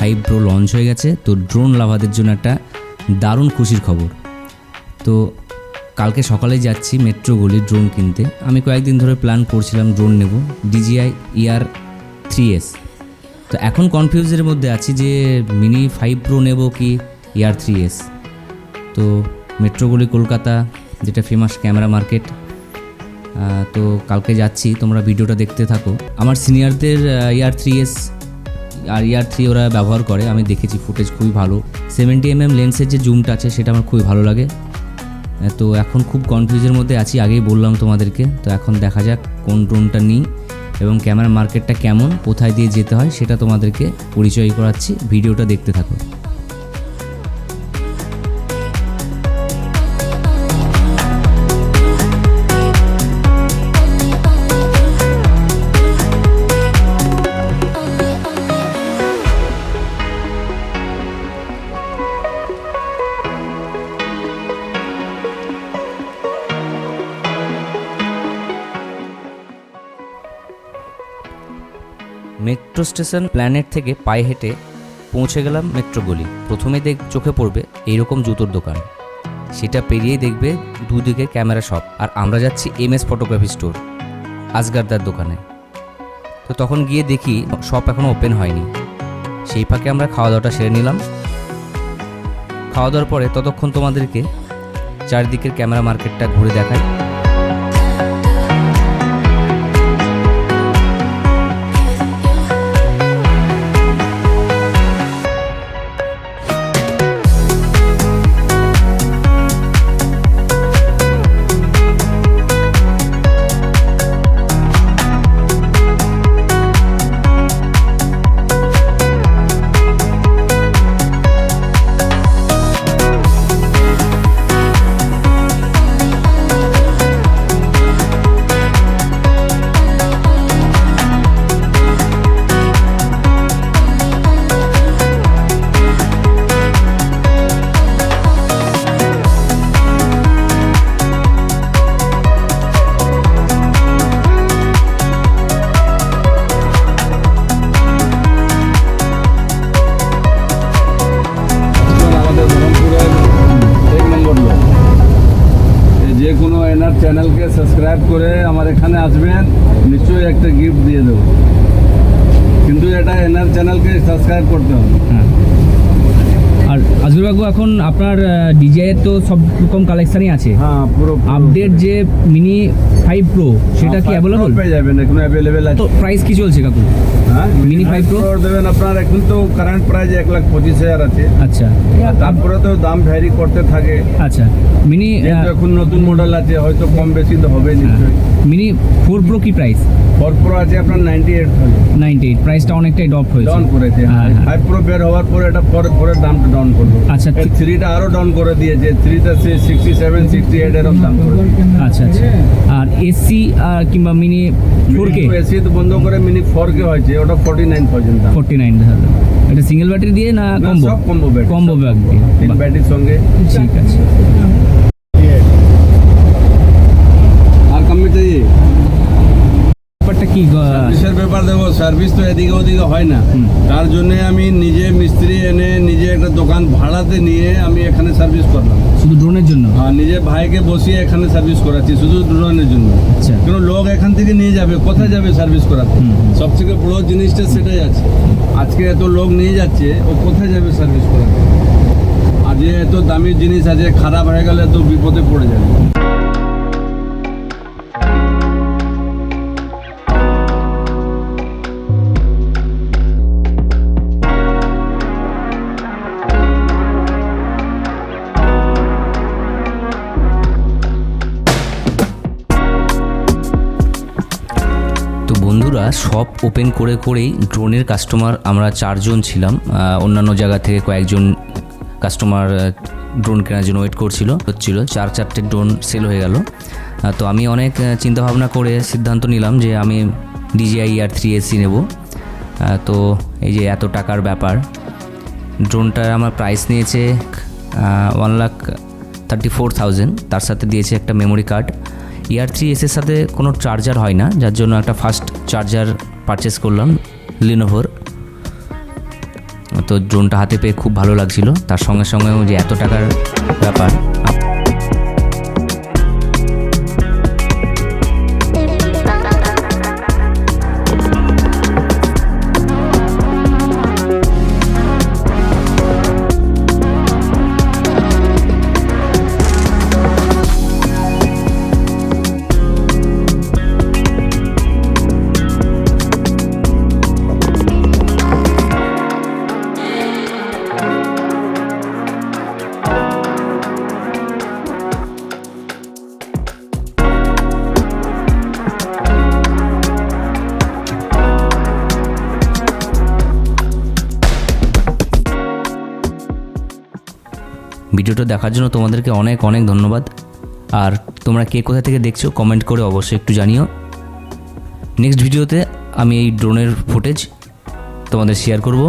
5 Pro launch হয়ে গেছে। তো ড্রোন লাভারদের জন্য একটা দারুণ খুশির খবর। তো কালকে সকালে যাচ্ছি মেট্রো গলি ড্রোন কিনতে। আমি কয়েকদিন ধরে প্ল্যান করছিলাম ড্রোন নেব, DJI ER3S। তো এখন কনফিউজের মধ্যে আছি যে মিনি 5 Pro নেব কি ER3S। তো মেট্রো গলি কলকাতা, যেটা ফেমাস ক্যামেরা মার্কেট, তো কালকে যাচ্ছি, তোমরা ভিডিওটা দেখতে থাকো। আমার সিনিয়রদের ER3S আর ER3 ওরা ব্যবহার করে, আমি দেখেছি, ফুটেজ খুবই ভালো। 70mm লেন্সের যে জুমটা আছে সেটা আমার খুবই ভালো লাগে। তো এখন খুব কনফিউজের মধ্যে আছি, আগেই বললাম তোমাদেরকে। তো এখন দেখা যাক কোন ড্রোনটা নিই এবং ক্যামেরা মার্কেটটা কেমন, কোথায় দিয়ে যেতে হয় সেটা তোমাদেরকে পরিচয় করাচ্ছি। ভিডিওটা দেখতে থাকো। মেট্রো স্টেশন প্ল্যানেট থেকে পায়ে হেঁটে পৌঁছে গেলাম মেট্রো গলি। প্রথমে চোখে পড়বে এইরকম জুতোর দোকান, সেটা পেরিয়েই দেখবে দুদিকে ক্যামেরা শপ। আর আমরা যাচ্ছি MS ফটোগ্রাফি স্টোর, আসগারদার দোকানে। তো তখন গিয়ে দেখি শপ এখনও ওপেন হয়নি। সেই ফাঁকে আমরা খাওয়া দাওয়াটা সেরে নিলাম। খাওয়া দাওয়ার পরে ততক্ষণ তোমাদেরকে চারদিকের ক্যামেরা মার্কেটটা ঘুরে দেখাই। চ্যানেলকে সাবস্ক্রাইব করে আমার এখানে আসবেন, নিশ্চয়ই একটা গিফট দিয়ে দেবো। কিন্তু এটা এনার চ্যানেলকে সাবস্ক্রাইব করতে হবে। আর আজগুরবাবু, এখন আপনার DJI এর তো সব রকম কালেকশনই আছে। হ্যাঁ, পুরো আপডেট যে মিনি 5 Pro সেটা কি অ্যাভেলেবল? পেয়ে যাবেন, এখন অ্যাভেলেবেল আছে। তো প্রাইস কি চলছে কাকু? হ্যাঁ, মিনি 5 Pro দেবেন আপনার। এখন তো কারেন্ট প্রাইস 1,25,000 আছে। আচ্ছা, তারপরে তো দাম ভ্যারি করতে থাকে। আচ্ছা, মিনি এখন নতুন মডেল আছে, হয়তো কম বেশি তো হবে নিশ্চয়ই। মিনি 4 Pro কি প্রাইস? 4 Pro আছে আপনার 98,000। প্রাইসটা অনেকটাই ড্রপ হয়েছে। ডাউন করেছে। 5 Pro বের হওয়ার পরে এটা পরের দামটা ডাউন করলো। আচ্ছা, 3টা আরো ডাউন করে দিয়েছে। 3টা 67, 68 এরকম দাম করে। আচ্ছা আচ্ছা। আর এসি কিংবা মিনি 4K? এসি তো বন্ধ করে মিনি 4K হয়েছে, ওটা 49,000 দাম। 49,000। এটা সিঙ্গেল ব্যাটারি দিয়ে না কম্বো? সব কম্বো ব্যাটারি। কম্বো ব্যাটারি, 3 ব্যাটারির সঙ্গে। ঠিক আছে। আর কম চাই ব্যাপারটা কি? সার্ভিসের ব্যাপার দেখো, সার্ভিস তো এদিকে ওদিকে হয় না। তার জন্য আমি নিজে মিস্ত্রি এনে নিজে একটা দোকান ভাড়াতে নিয়ে আমি এখানে সার্ভিস করলাম, শুধু ড্রোনের জন্য। আর নিজে ভাইকে বসিয়ে এখানে সার্ভিস করাচ্ছি শুধু ড্রোনের জন্য। আচ্ছা, কোনো লোক এখান থেকে নিয়ে যাবে, কোথায় যাবে সার্ভিস করাতে? সব থেকে বড় জিনিসটা সেটাই আছে। আজকে এত লোক নিয়ে যাচ্ছে, ও কোথায় যাবে সার্ভিস করাতে? আর যে এত দামি জিনিস আছে, খারাপ হয়ে গেলে তো বিপদে পড়ে যাবে। বন্ধুরা, শপ ওপেন করেই ড্রোনের কাস্টমার আমরা 4 জন ছিলাম। অন্যান্য জায়গা থেকে কয়েকজন কাস্টমার ড্রোন কেনার জন্য ওয়েট করছিল। 4-4টে ড্রোন সেল হয়ে গেল। তো আমি অনেক চিন্তাভাবনা করে সিদ্ধান্ত নিলাম যে আমি DJI ER3S নেব। তো এই যে এত টাকার ব্যাপার, ড্রোনটার আমার প্রাইস নিয়েছে 1,34,000। তার সাথে দিয়েছে একটা মেমোরি কার্ড। ER3S এর সাথে কোনো চার্জার হয় না, যার জন্য একটা ফাস্ট চার্জার পারচেস করলাম লিনোভোর। তো ড্রোনটা হাতে পেয়ে খুব ভালো লাগছিল, তার সঙ্গে সঙ্গেও যে এত টাকার ব্যাপার। ভিডিওটা দেখার জন্য তোমাদেরকে অনেক অনেক ধন্যবাদ। আর তোমরা কে কোথা থেকে দেখছো কমেন্ট করে অবশ্যই একটু জানিও। নেক্সট ভিডিওতে আমি এই ড্রোনের ফুটেজ তোমাদের শেয়ার করব।